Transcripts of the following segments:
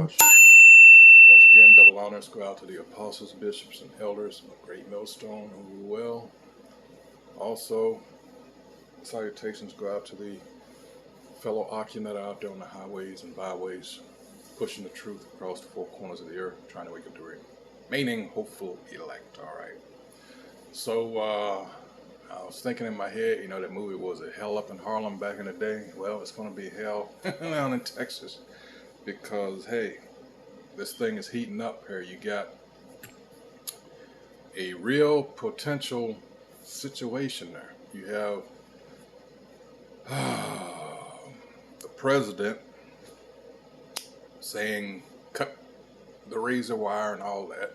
much. Once again, double honors go out to the apostles, bishops, and elders of Great Millstone who rule well. Also, salutations go out to the fellow Akim that are out there on the highways and byways, pushing the truth across the four corners of the earth, trying to wake up the remaining hopeful elect. All right. So, I was thinking in my head, you know, that movie was it Hell Up in Harlem back in the day? Well, it's going to be hell down in Texas because, hey, this thing is heating up here. You got a real potential situation there. You have the president saying cut the razor wire and all that.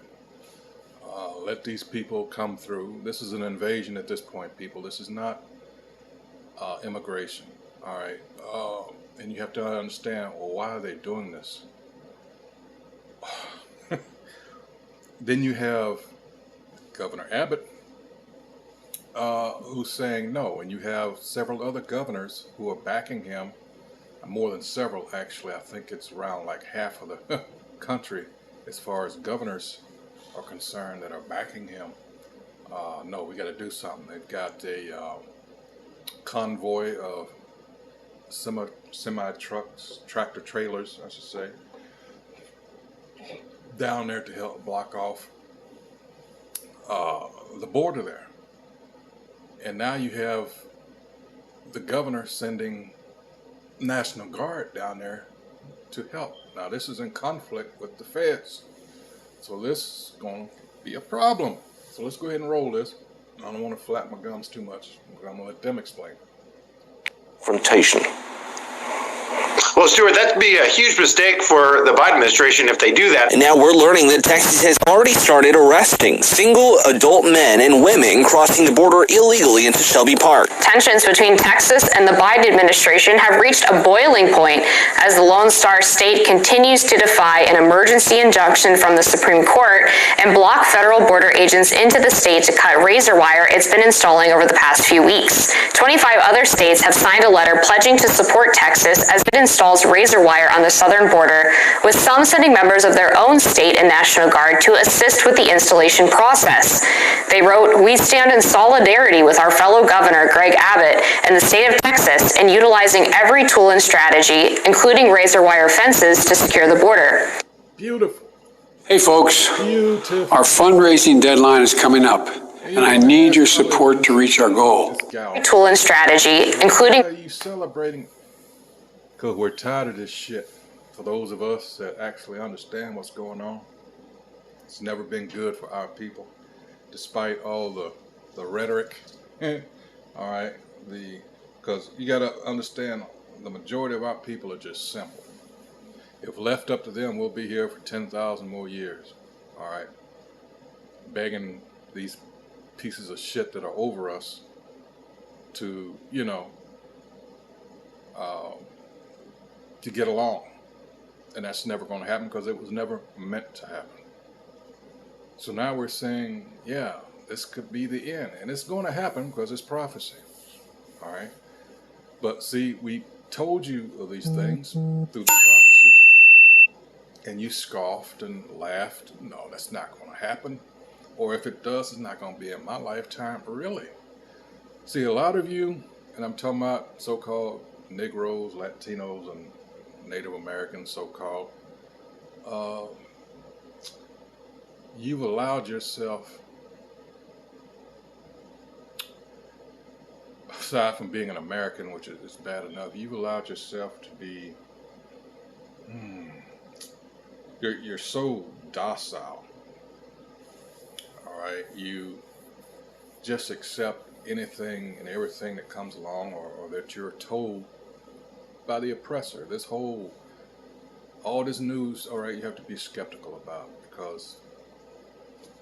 Let these people come through. This is an invasion at this point, people. This is not immigration. All right. And you have to understand, well, why are they doing this? Then you have Governor Abbott who's saying no. And you have several other governors who are backing him. More than several, actually. I think it's around like half of the country as far as governors are concerned that are backing him. No, we got to do something. They've got a convoy of semi trucks, tractor trailers, I should say, down there to help block off the border there. And now you have the governor sending National Guard down there to help. Now this is in conflict with the feds. So this is going to be a problem. So let's go ahead and roll this. I don't want to flap my gums too much. I'm going to let them explain. Confrontation. Well, Stuart, that'd be a huge mistake for the Biden administration if they do that. And now we're learning that Texas has already started arresting single adult men and women crossing the border illegally into Shelby Park. Tensions between Texas and the Biden administration have reached a boiling point as the Lone Star State continues to defy an emergency injunction from the Supreme Court and block federal border agents into the state to cut razor wire it's been installing over the past few weeks. 25 other states have signed a letter pledging to support Texas as it installs razor wire on the southern border, with some sending members of their own state and National Guard to assist with the installation process. They wrote, "We stand in solidarity with our fellow governor, Greg Abbott, and the state of Texas in utilizing every tool and strategy, including razor wire fences, to secure the border." Beautiful. Hey folks, Beautiful. our fundraising deadline is coming up, and I need your support to reach our goal. Tool and strategy, including... Why are you celebrating? Because we're tired of this shit. For those of us that actually understand what's going on, it's never been good for our people, despite all the rhetoric. All right, because you got to understand, the majority of our people are just simple. If left up to them, we'll be here for 10,000 more years. All right, begging these pieces of shit that are over us to, you know, to get along. And that's never going to happen because it was never meant to happen. So now we're saying, yeah, this could be the end. And it's going to happen because it's prophecy. All right? But see, we told you of these things through the prophecies. And you scoffed and laughed. No, that's not going to happen. Or if it does, it's not going to be in my lifetime. Really. See, a lot of you, and I'm talking about so-called Negroes, Latinos, and Native Americans, so-called, you've allowed yourself, aside from being an American, which is bad enough, you've allowed yourself to be, you're so docile, all right? You just accept anything and everything that comes along or that you're told by the oppressor. All this news, all right, you have to be skeptical about, because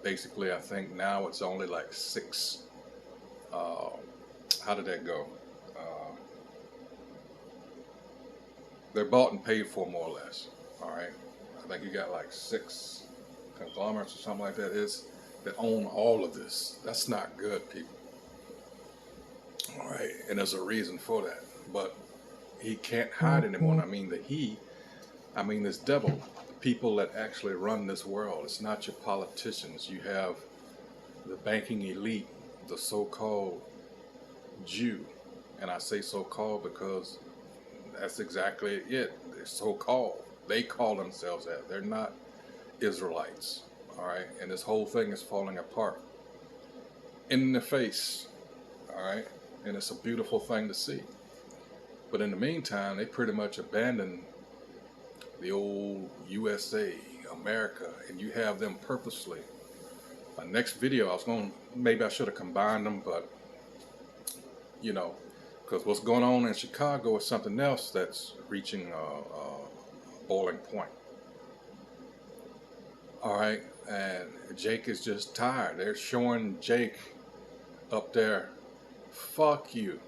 basically I think now it's only like 6, how did that go? They're bought and paid for more or less, all right? I think you got like 6 conglomerates or something like that that own all of this. That's not good, people. All right, and there's a reason for that, but he can't hide anymore. I mean this devil, people that actually run this world. It's not your politicians. You have the banking elite, the so-called Jew. And I say so-called because that's exactly it. They're so-called. They call themselves that. They're not Israelites. All right? And this whole thing is falling apart in the face. All right? And it's a beautiful thing to see. But in the meantime, they pretty much abandoned the old USA, America, and you have them purposely. Next video, maybe I should have combined them, but, you know, because what's going on in Chicago is something else that's reaching a boiling point. All right, and Jake is just tired. They're showing Jake up there, fuck you,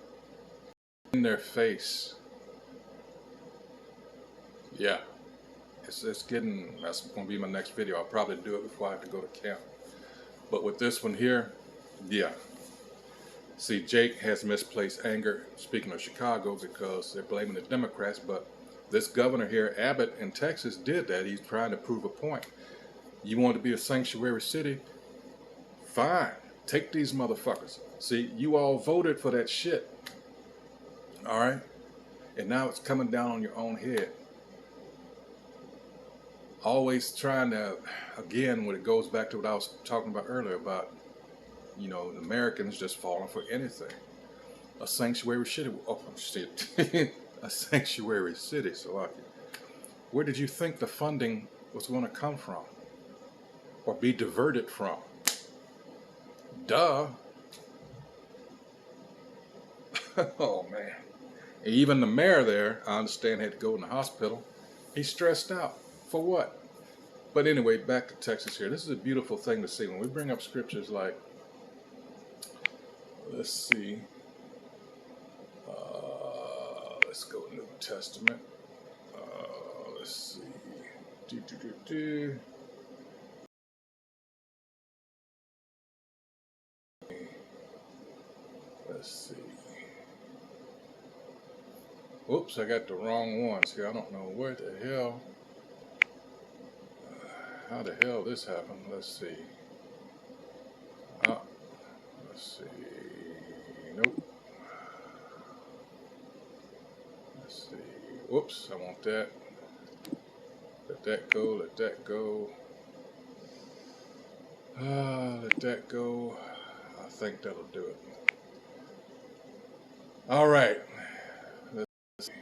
in their face. Yeah, it's getting, that's going to be my next video. I'll probably do it before I have to go to camp. But with this one here, yeah. See, Jake has misplaced anger, speaking of Chicago, because they're blaming the Democrats, but this governor here, Abbott in Texas, did that. He's trying to prove a point. You want to be a sanctuary city? Fine. Take these motherfuckers. See, you all voted for that shit. All right? And now it's coming down on your own head. Always trying to, again, when it goes back to what I was talking about earlier about, you know, the Americans just falling for anything. A sanctuary city, oh shit, a sanctuary city, so where did you think the funding was going to come from? Or be diverted from? Duh. Oh man. And even the mayor there, I understand, had to go in the hospital. He's stressed out. For what? But anyway, back to Texas here. This is a beautiful thing to see. When we bring up scriptures like, let's see, let's go New Testament. Let's see. Let's see. Oops, I got the wrong ones here. I don't know where the hell. How the hell this happened? Let's see. Let's see. Nope. Let's see. Whoops, I want that. Let that go. Let that go. Let that go. I think that'll do it. All right. Let's see.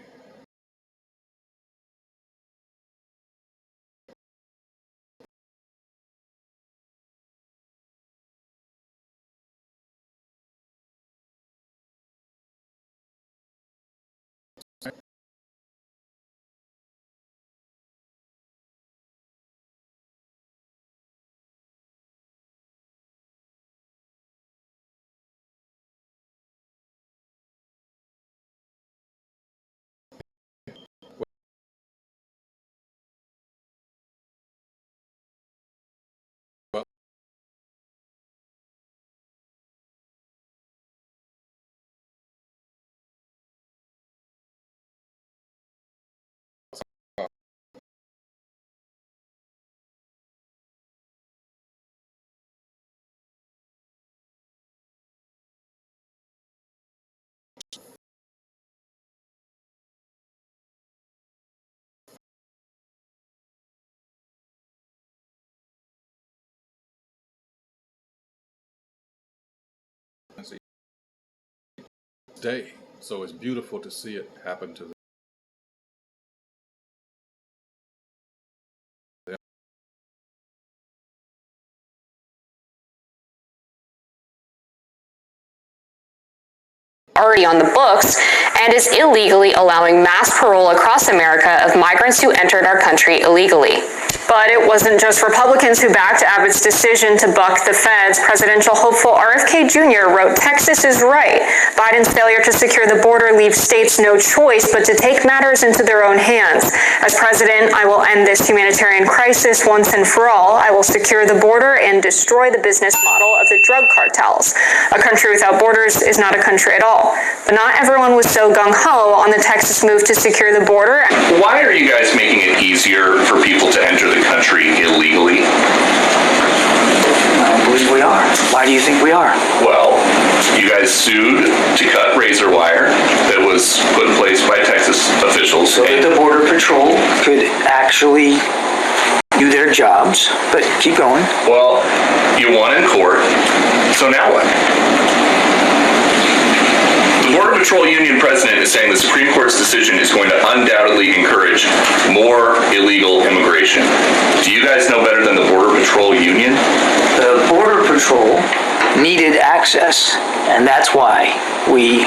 Day. So it's beautiful to see it happen to them. Already on the books and is illegally allowing mass parole across America of migrants who entered our country illegally. But it wasn't just Republicans who backed Abbott's decision to buck the feds. Presidential hopeful RFK Jr. wrote, "Texas is right. Biden's failure to secure the border leaves states no choice but to take matters into their own hands. As president, I will end this humanitarian crisis once and for all. I will secure the border and destroy the business model of the drug cartels. A country without borders is not a country at all." But not everyone was so gung-ho on the Texas move to secure the border. Why are you guys making it easier for people to enter the country illegally? I don't believe we are. Why do you think we are? Well, you guys sued to cut razor wire that was put in place by Texas officials. So that the Border Patrol could actually do their jobs, but keep going. Well, you won in court, so now what? The Border Patrol Union president is saying the Supreme Court's decision is going to undoubtedly encourage more illegal immigration. Do you guys know better than the Border Patrol Union? The Border Patrol needed access, and that's why we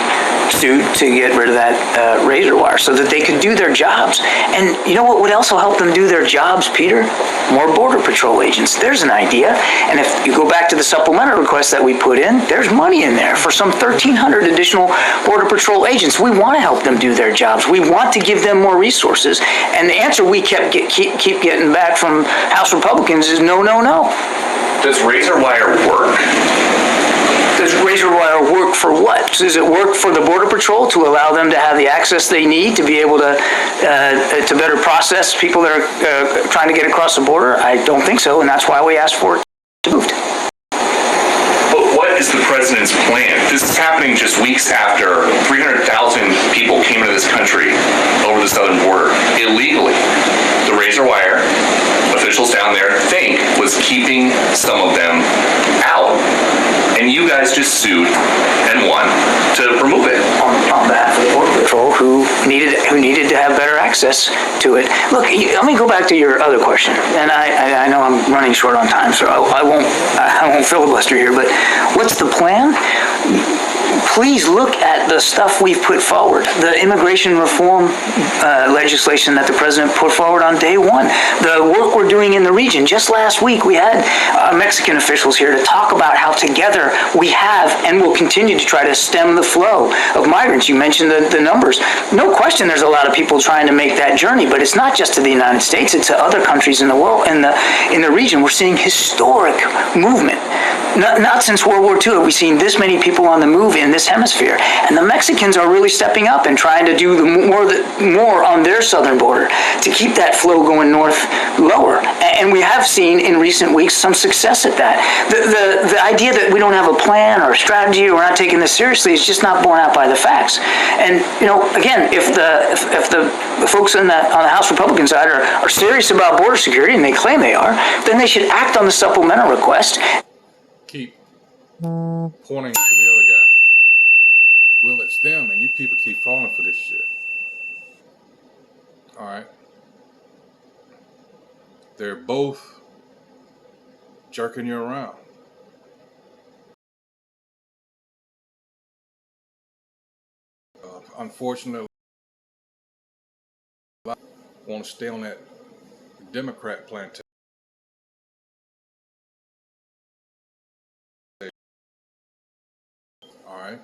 sued to get rid of that razor wire, so that they could do their jobs. And you know what would also help them do their jobs, Peter? More Border Patrol agents. There's an idea. And if you go back to the supplemental request that we put in, there's money in there for some 1,300 additional Border Patrol agents. We want to help them do their jobs. We want to give them more resources. And the answer we keep getting back from House Republicans is no, no, no. Does razor wire work? Does razor wire work for what? Does it work for the Border Patrol to allow them to have the access they need to be able to better process people that are trying to get across the border? I don't think so, and that's why we asked for it to move. But what is the president's plan? This is happening just weeks after 300,000 people came into this country over the southern border illegally. The razor wire, officials down there think, was keeping some of them out. And you guys just sued and won to remove it. On behalf of the Border Patrol, who needed to have better access to it. Look, let me go back to your other question. And I know I'm running short on time, so I won't filibuster here. But what's the plan? Please look at the stuff we've put forward. The immigration reform legislation that the president put forward on day one. The work we're doing in the region. Just last week, we had Mexican officials here to talk about how together we have and will continue to try to stem the flow of migrants. You mentioned the numbers. No question there's a lot of people trying to make that journey, but it's not just to the United States, it's to other countries in the world, in the region. We're seeing historic movement. Not since World War II have we seen this many people on the move in this hemisphere. And the Mexicans are really stepping up and trying to do more on their southern border to keep that flow going north lower. And we have seen in recent weeks some success at that. The idea that we don't have a plan or a strategy or we're not taking this seriously is just not borne out by the facts. And, again, if the folks on the House Republican side are serious about border security, and they claim they are, then they should act on the supplemental request. Keep pointing to the other guy. Well, it's them, and you people keep falling for this shit. All right. They're both jerking you around. Unfortunately, I want to stay on that Democrat plantation. All right.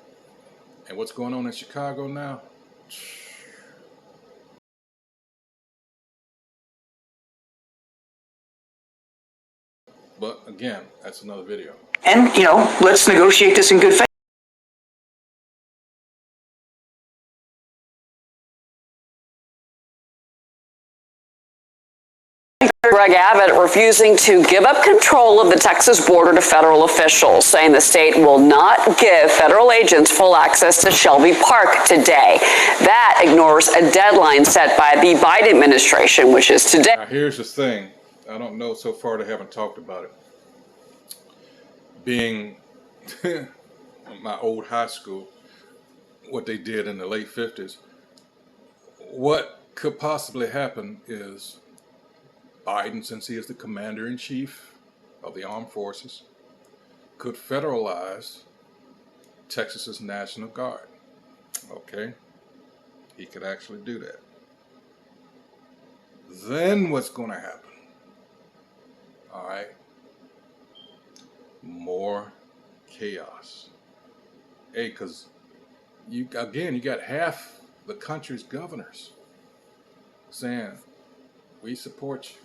And what's going on in Chicago now? But again, that's another video. And, let's negotiate this in good faith. Greg Abbott refusing to give up control of the Texas border to federal officials, saying the state will not give federal agents full access to Shelby Park today. That ignores a deadline set by the Biden administration, which is today. Now, here's the thing. I don't know, so far they haven't talked about it. Being my old high school, what they did in the late 50s, what could possibly happen is Biden, since he is the commander-in-chief of the armed forces, could federalize Texas's National Guard. Okay? He could actually do that. Then what's going to happen All right. More chaos. Hey, because you got half the country's governors saying, we support you.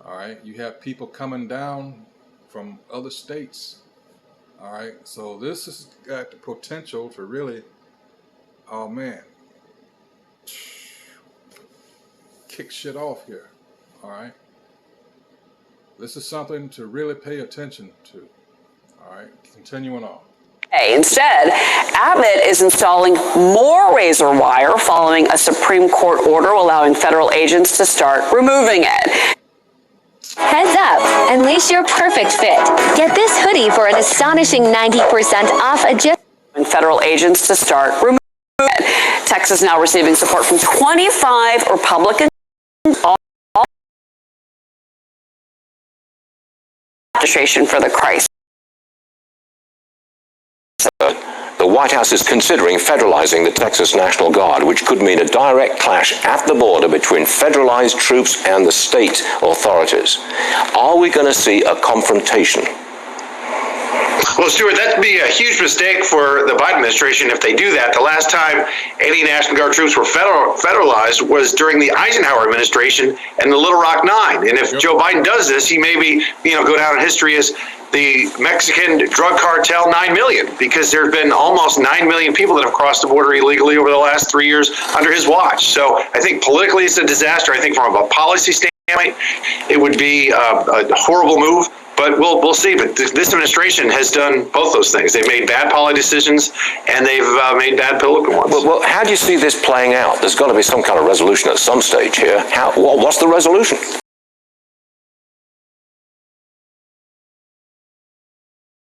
All right. You have people coming down from other states. All right. So this has got the potential to really, oh man, kick shit off here. All right. This is something to really pay attention to. All right. Continuing on. Instead, Abbott is installing more razor wire following a Supreme Court order allowing federal agents to start removing it. Heads up, unleash your perfect fit. Get this hoodie for an astonishing 90% off just Federal agents to start removing it. Texas now receiving support from 25 Republican administration for the crisis. The White House is considering federalizing the Texas National Guard, which could mean a direct clash at the border between federalized troops and the state authorities. Are we going to see a confrontation? Well, Stuart, that'd be a huge mistake for the Biden administration if they do that. The last time any National Guard troops were federalized was during the Eisenhower administration and the Little Rock Nine. And if Joe Biden does this, he may be, go down in history as the Mexican drug cartel 9 million, because there have been almost 9 million people that have crossed the border illegally over the last 3 years under his watch. So I think politically it's a disaster. I think from a policy standpoint, it would be a horrible move. But we'll see. But this administration has done both those things. They've made bad policy decisions, and they've made bad political ones. Well, how do you see this playing out? There's got to be some kind of resolution at some stage here. What's the resolution?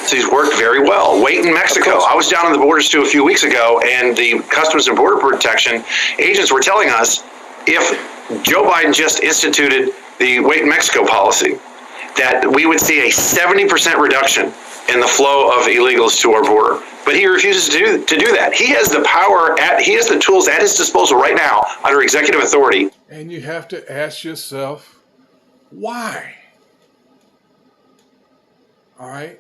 He's worked very well. Wait in Mexico. I was down on the borders too a few weeks ago, and the Customs and Border Protection agents were telling us if Joe Biden just instituted the Wait in Mexico policy, that we would see a 70% reduction in the flow of illegals to our border. But he refuses to do that. He has the power, he has the tools at his disposal right now under executive authority. And you have to ask yourself, why? All right?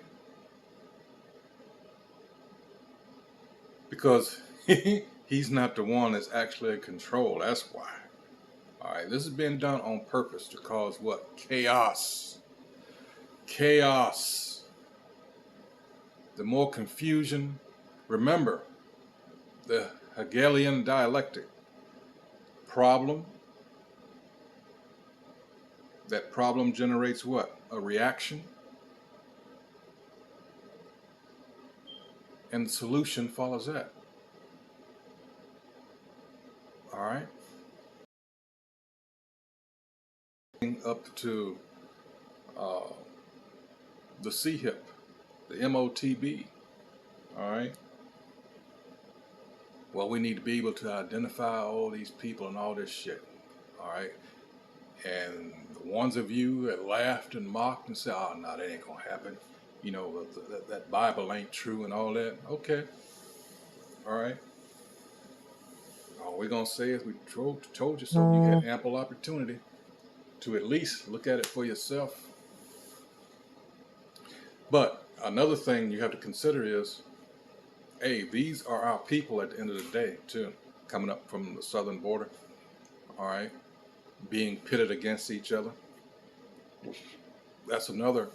Because he's not the one that's actually in control. That's why. All right, this is being done on purpose to cause what? Chaos. Chaos. The more confusion. Remember, the Hegelian dialectic. Problem. That problem generates what? A reaction. And the solution follows that. All right. Up to the CHIP, the MOTB. All right. Well, we need to be able to identify all these people and all this shit. All right. And the ones of you that laughed and mocked and said, "Oh, no, that ain't gonna happen. That Bible ain't true and all that." Okay. All right. All we're going to say is we told you so. You had ample opportunity to at least look at it for yourself. But another thing you have to consider is, hey, these are our people at the end of the day, too, coming up from the southern border. All right. Being pitted against each other. That's another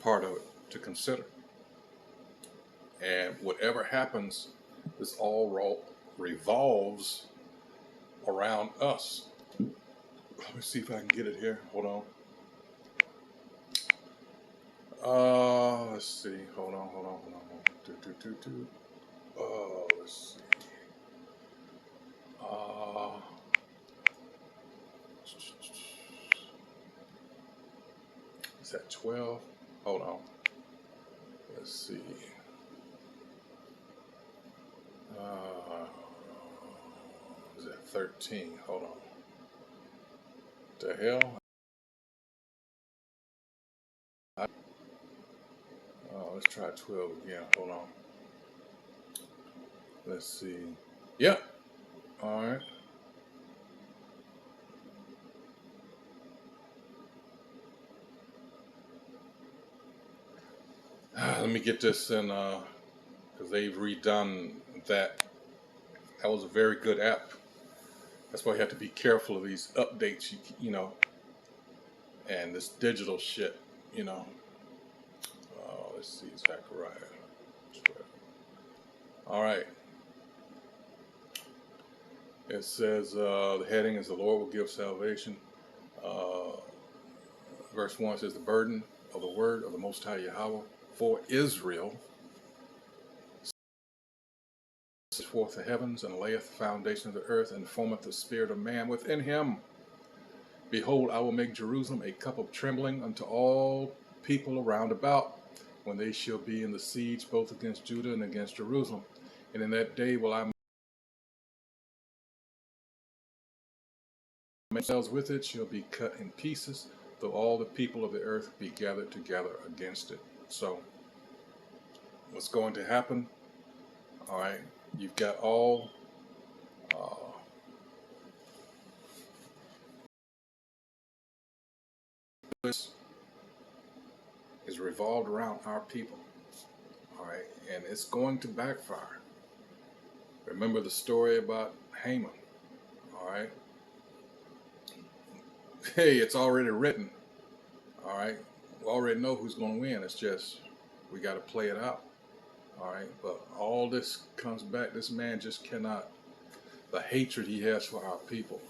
part of it to consider. And whatever happens, this all revolves around us. Let me see if I can get it here. Hold on. Let's see. Hold on. Let's see. Is that 12? Hold on. Let's see. Is that 13? Hold on. The hell? Let's try 12 again. Hold on. Let's see. Yep. All right. let me get this in, because they've redone that. That was a very good app. That's why you have to be careful of these updates, you know, and this digital shit, you know. Let's see, Zechariah. All right. It says, the heading is the Lord will give salvation. Verse 1 says, the burden of the word of the Most High Yahweh for Israel sets forth the heavens and layeth the foundation of the earth and formeth the spirit of man within him. Behold, I will make Jerusalem a cup of trembling unto all people around about, when they shall be in the siege both against Judah and against Jerusalem. And in that day will I make themselves with it shall be cut in pieces, though all the people of the earth be gathered together against it. So, what's going to happen? All right, you've got all this is revolved around our people. All right, and it's going to backfire. Remember the story about Haman. All right. Hey, it's already written. All right, we already know who's going to win. It's just we got to play it out. All right, but all this comes back. This man just cannot. The hatred he has for our people,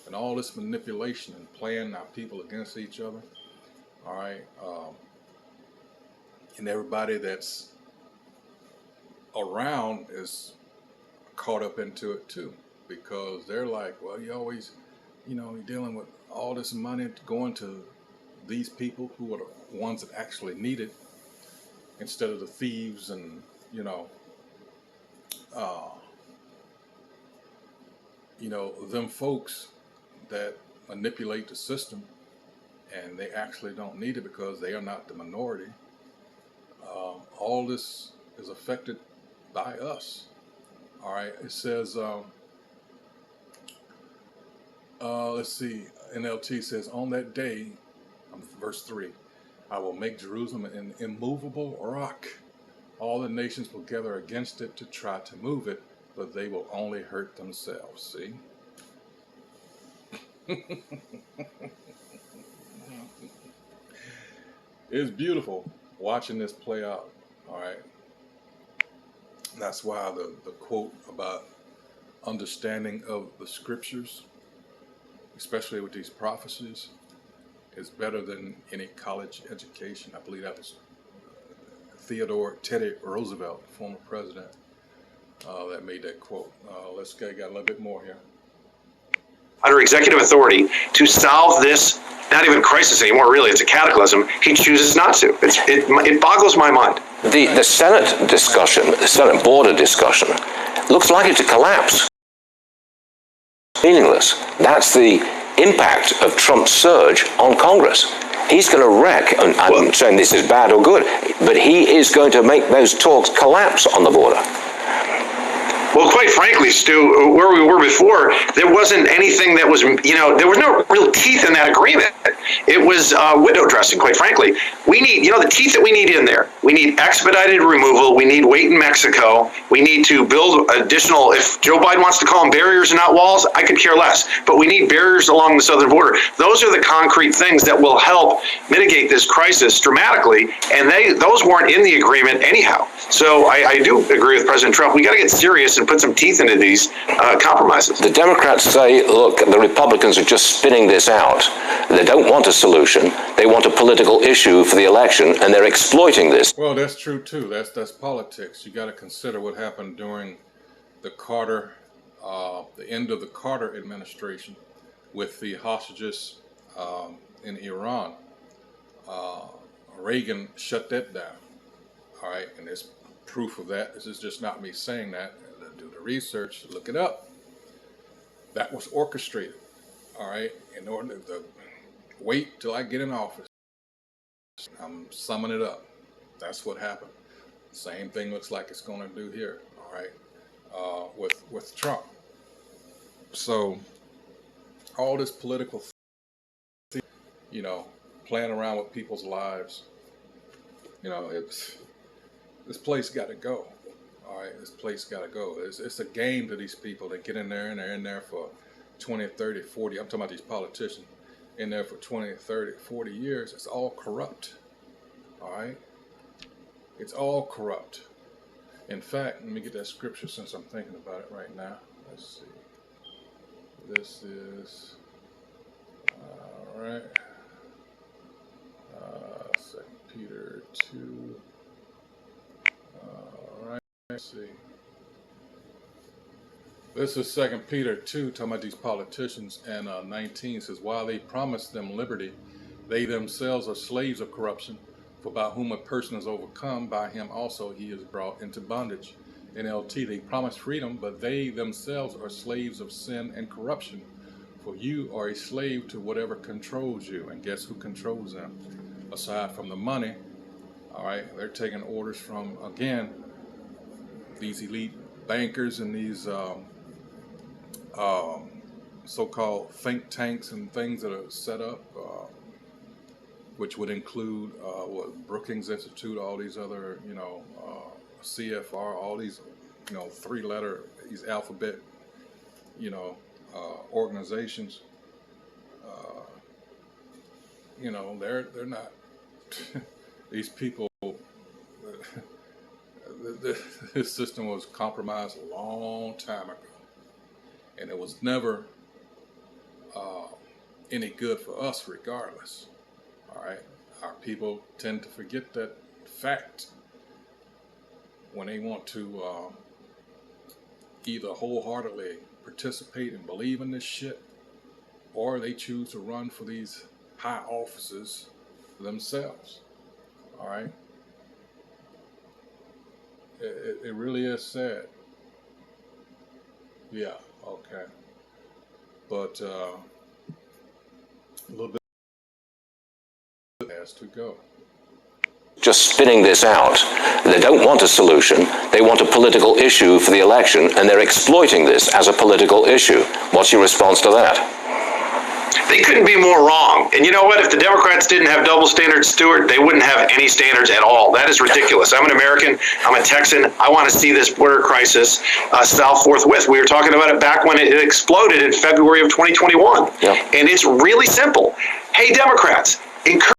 and all this manipulation and playing our people against each other. All right, and everybody that's around is caught up into it too, because they're like, well, you always, you know, you're dealing with all this money going to these people who are the ones that actually need it, instead of the thieves and, you know, them folks that manipulate the system, and they actually don't need it because they are not the minority. All this is affected by us. All right, it says, let's see, NLT says, on that day, verse 3, I will make Jerusalem an immovable rock. All the nations will gather against it to try to move it, but they will only hurt themselves. See? It's beautiful watching this play out. All right. That's why the quote about understanding of the scriptures, especially with these prophecies, is better than any college education. I believe that was Teddy Roosevelt, former president, that made that quote. Let's got a little bit more here. Under executive authority to solve this, not even crisis anymore, really, it's a cataclysm, he chooses not to. It boggles my mind. The Senate discussion, the Senate border discussion, looks like it's a collapse. Meaningless. That's the impact of Trump's surge on Congress. He's going to wreck, and I'm not saying this is bad or good, but he is going to make those talks collapse on the border. Well, quite frankly, Stu, where we were before, there wasn't anything that was, there was no real teeth in that agreement. It was window dressing, quite frankly. We need, the teeth that we need in there. We need expedited removal. We need wait in Mexico. We need to build additional, if Joe Biden wants to call them barriers and not walls, I could care less. But we need barriers along the southern border. Those are the concrete things that will help mitigate this crisis dramatically. And those weren't in the agreement anyhow. So I do agree with President Trump. We got to get serious and put some teeth into these compromises. The Democrats say, look, the Republicans are just spinning this out. They don't want a solution. They want a political issue for the election, and they're exploiting this. Well, that's true too. That's politics. You got to consider what happened during the Carter, the end of the Carter administration, with the hostages in Iran. Reagan shut that down. All right, and there's proof of that. This is just not me saying that. Do the research, look it up. That was orchestrated. All right, in order to wait till I get in office. I'm summing it up. That's what happened. Same thing looks like it's going to do here. All right, with Trump. So all this political, playing around with people's lives. This place got to go. All right, this place got to go. It's a game to these people that get in there, and they're in there for 20, 30, 40. I'm talking about these politicians in there for 20, 30, 40 years. It's all corrupt. All right? It's all corrupt. In fact, let me get that scripture since I'm thinking about it right now. Let's see. This is, all right, 2 Peter 2. All right, let's see. This is 2 Peter 2, talking about these politicians, and 19 says, while they promise them liberty, they themselves are slaves of corruption, for by whom a person is overcome, by him also he is brought into bondage. NLT, they promise freedom, but they themselves are slaves of sin and corruption. For you are a slave to whatever controls you. And guess who controls them? Aside from the money, all right, they're taking orders from, again, these elite bankers and these so-called think tanks and things that are set up, which would include Brookings Institute, all these other, CFR, all these, three-letter, these alphabet, organizations. They're not. These people. This system was compromised a long time ago, and it was never any good for us, regardless. All right, our people tend to forget that fact when they want to either wholeheartedly participate and believe in this shit, or they choose to run for these high offices themselves. All right, it really is sad. Yeah, okay, but a little bit has to go. Just spinning this out. They don't want a solution. They want a political issue for the election, and they're exploiting this as a political issue. What's your response to that? They couldn't be more wrong. And you know what? If the Democrats didn't have double standards, Stuart, they wouldn't have any standards at all. That is ridiculous. I'm an American. I'm a Texan. I want to see this border crisis solved forthwith. We were talking about it back when it exploded in February of 2021. Yeah. And it's really simple. Hey, Democrats, encourage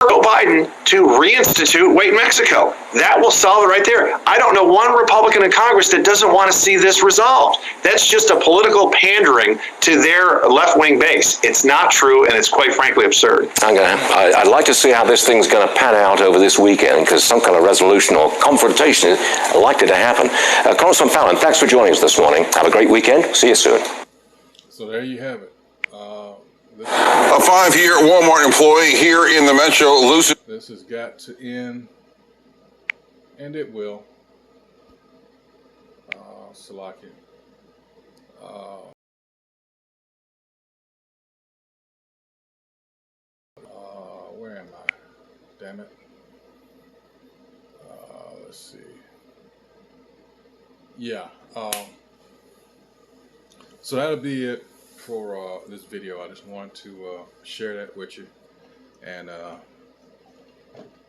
Joe Biden to reinstitute Wait Mexico. That will solve it right there. I don't know one Republican in Congress that doesn't want to see this resolved. That's just a political pandering to their left-wing base. It's not true, and it's quite frankly absurd. I'd like to see how this thing's going to pan out over this weekend, because some kind of resolution or confrontation is likely to happen. Congressman Fallon, thanks for joining us this morning. Have a great weekend. See you soon. So there you have it. A 5-year Walmart employee here in the Metro loses. This has got to end, and it will. Salakia. Where am I? Damn it. Let's see. Yeah. So that'll be it for this video. I just wanted to share that with you, and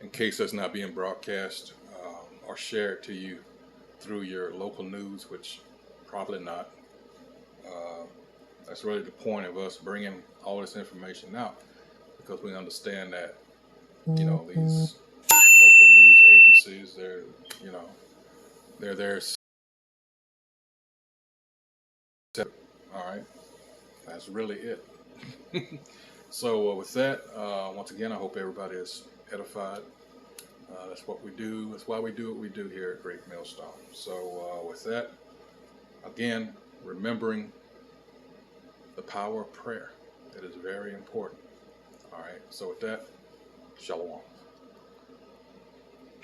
in case that's not being broadcast or shared to you through your local news, which probably not. That's really the point of us bringing all this information out, because we understand that these local news agencies, they're there. All right. That's really it. So with that, once again, I hope everybody is edified. That's what we do. That's why we do what we do here at Great Millstone. So with that, again, remembering the power of prayer. It is very important. All right. So with that, shalom.